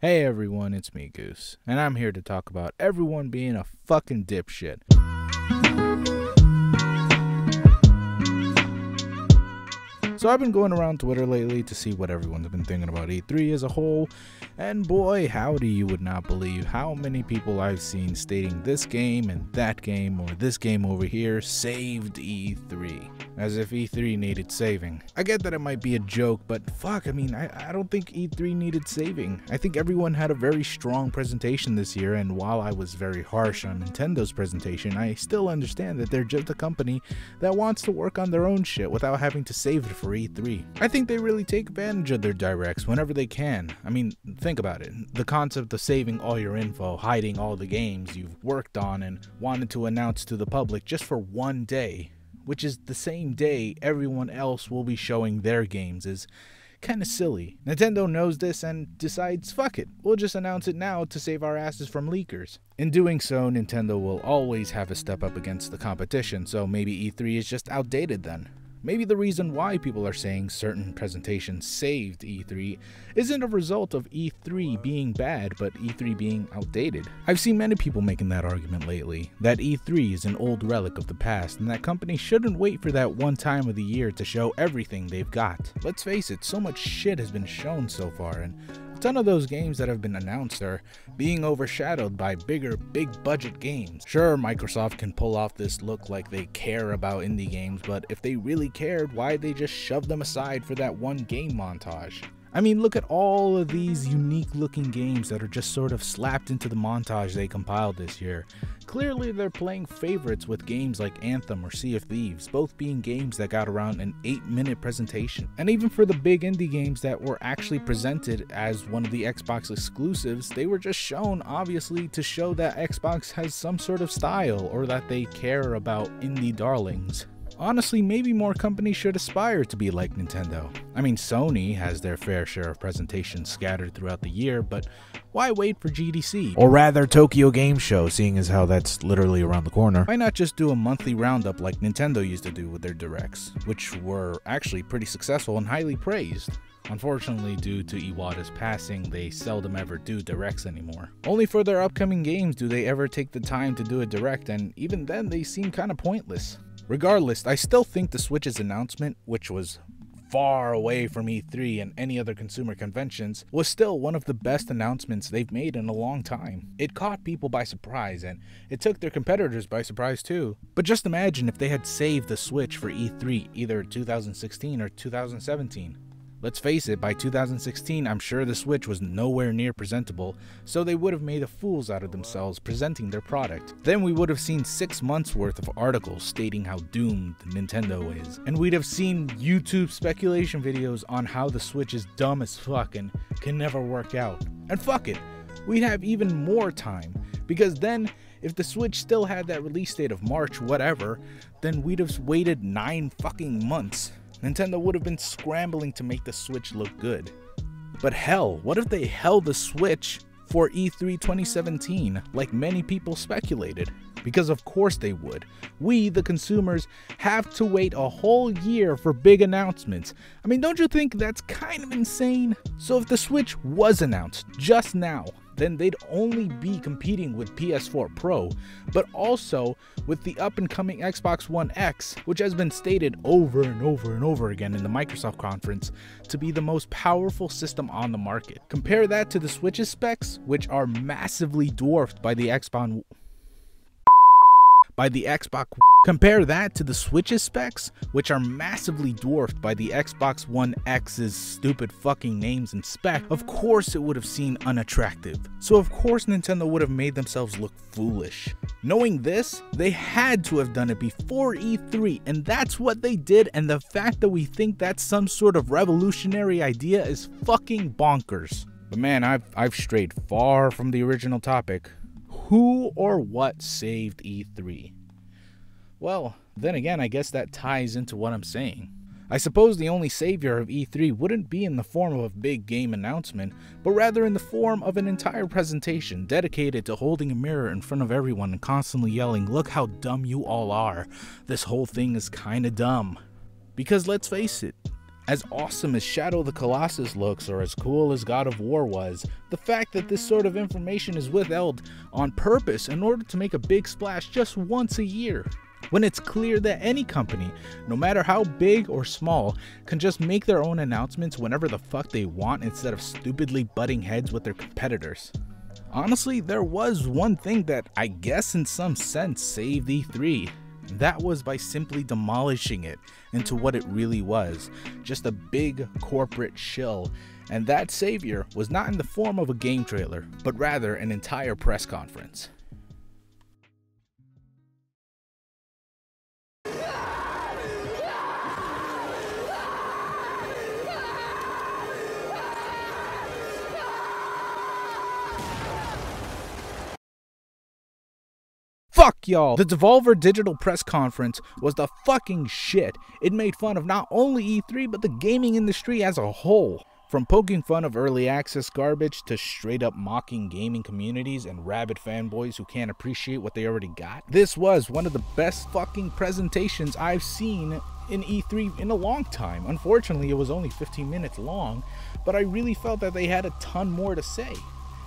Hey everyone, it's me, Goose, and I'm here to talk about everyone being a fucking dipshit. So I've been going around Twitter lately to see what everyone's been thinking about E3 as a whole, and boy howdy, you would not believe how many people I've seen stating this game and that game or this game over here saved E3, as if E3 needed saving. I get that it might be a joke, but fuck, I don't think E3 needed saving. I think everyone had a very strong presentation this year, and while I was very harsh on Nintendo's presentation, I still understand that they're just a company that wants to work on their own shit without having to save it for E3. I think they really take advantage of their directs whenever they can. I mean, think about it. The concept of saving all your info, hiding all the games you've worked on and wanted to announce to the public just for one day, which is the same day everyone else will be showing their games, is kinda silly. Nintendo knows this and decides, fuck it, we'll just announce it now to save our asses from leakers. In doing so, Nintendo will always have a step up against the competition, so maybe E3 is just outdated then. Maybe the reason why people are saying certain presentations saved E3 isn't a result of E3 being bad, but E3 being outdated. I've seen many people making that argument lately, that E3 is an old relic of the past and that companies shouldn't wait for that one time of the year to show everything they've got. Let's face it, so much shit has been shown so far, and a ton of those games that have been announced are being overshadowed by bigger, big budget games. Sure, Microsoft can pull off this look like they care about indie games, but if they really cared, why'd they just shove them aside for that one game montage? I mean, look at all of these unique looking games that are just sort of slapped into the montage they compiled this year. Clearly they're playing favorites with games like Anthem or Sea of Thieves, both being games that got around an 8-minute presentation. And even for the big indie games that were actually presented as one of the Xbox exclusives, they were just shown obviously to show that Xbox has some sort of style or that they care about indie darlings. Honestly, maybe more companies should aspire to be like Nintendo. I mean, Sony has their fair share of presentations scattered throughout the year, but why wait for GDC? Or rather, Tokyo Game Show, seeing as how that's literally around the corner. Why not just do a monthly roundup like Nintendo used to do with their directs, which were actually pretty successful and highly praised? Unfortunately, due to Iwata's passing, they seldom ever do directs anymore. Only for their upcoming games do they ever take the time to do a direct, and even then they seem kinda pointless. Regardless, I still think the Switch's announcement, which was far away from E3 and any other consumer conventions, was still one of the best announcements they've made in a long time. It caught people by surprise, and it took their competitors by surprise too. But just imagine if they had saved the Switch for E3, either 2016 or 2017. Let's face it, by 2016, I'm sure the Switch was nowhere near presentable, so they would have made a fools out of themselves presenting their product. Then we would have seen 6 months worth of articles stating how doomed Nintendo is, and we'd have seen YouTube speculation videos on how the Switch is dumb as fuck and can never work out. And fuck it, we'd have even more time, because then if the Switch still had that release date of March whatever, then we'd have waited 9 fucking months. Nintendo would have been scrambling to make the Switch look good. But hell, what if they held the Switch for E3 2017, like many people speculated? Because of course they would. We, the consumers, have to wait a whole year for big announcements. I mean, don't you think that's kind of insane? So if the Switch was announced just now, then they'd only be competing with PS4 Pro, but also with the up-and-coming Xbox One X, which has been stated over and over and over again in the Microsoft conference to be the most powerful system on the market. Compare that to the Switch's specs, which are massively dwarfed by the Xbox. Compare that to the Switch's specs, which are massively dwarfed by the Xbox One X's stupid fucking names and spec. Of course it would have seemed unattractive. So of course Nintendo would have made themselves look foolish. Knowing this, they had to have done it before E3, and that's what they did, and the fact that we think that's some sort of revolutionary idea is fucking bonkers. But man, I've strayed far from the original topic. Who or what saved E3? Well, then again, I guess that ties into what I'm saying. I suppose the only savior of E3 wouldn't be in the form of a big game announcement, but rather in the form of an entire presentation dedicated to holding a mirror in front of everyone and constantly yelling, "Look how dumb you all are. This whole thing is kinda dumb." Because let's face it, As awesome as Shadow of the Colossus looks, or as cool as God of War was, the fact that this sort of information is withheld on purpose in order to make a big splash just once a year, when it's clear that any company, no matter how big or small, can just make their own announcements whenever the fuck they want instead of stupidly butting heads with their competitors. Honestly, there was one thing that I guess in some sense saved E3. That was by simply demolishing it into what it really was, just a big corporate shill. And that savior was not in the form of a game trailer, but rather an entire press conference. Fuck y'all! The Devolver Digital Press Conference was the fucking shit. It made fun of not only E3 but the gaming industry as a whole. From poking fun of early access garbage to straight up mocking gaming communities and rabid fanboys who can't appreciate what they already got. This was one of the best fucking presentations I've seen in E3 in a long time. Unfortunately, it was only 15 minutes long, but I really felt that they had a ton more to say.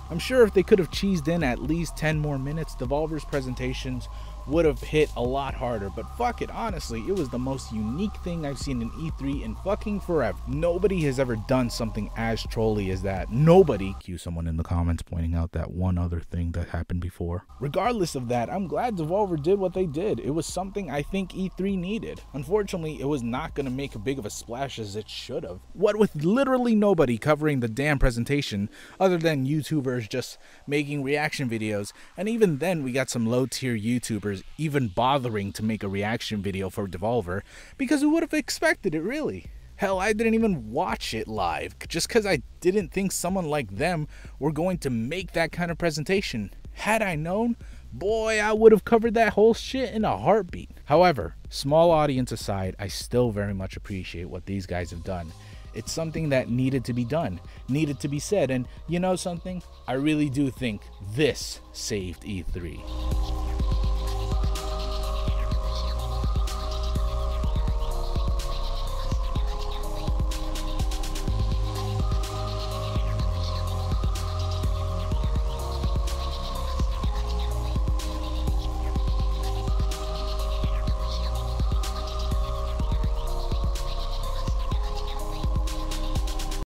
I'm sure if they could have cheesed in at least 10 more minutes, Devolver's presentations would have hit a lot harder, but fuck it, honestly, it was the most unique thing I've seen in E3 in fucking forever. Nobody has ever done something as trolly as that. Nobody. Cue someone in the comments pointing out that one other thing that happened before. Regardless of that, I'm glad Devolver did what they did. It was something I think E3 needed. Unfortunately, it was not going to make a big of a splash as it should have. What with literally nobody covering the damn presentation, other than YouTubers just making reaction videos, and even then we got some low-tier YouTubers even bothering to make a reaction video for Devolver, because who would have expected it, really? Hell, I didn't even watch it live, just because I didn't think someone like them were going to make that kind of presentation. Had I known, boy, I would have covered that whole shit in a heartbeat. However, small audience aside, I still very much appreciate what these guys have done. It's something that needed to be done, needed to be said, and you know something? I really do think this saved E3.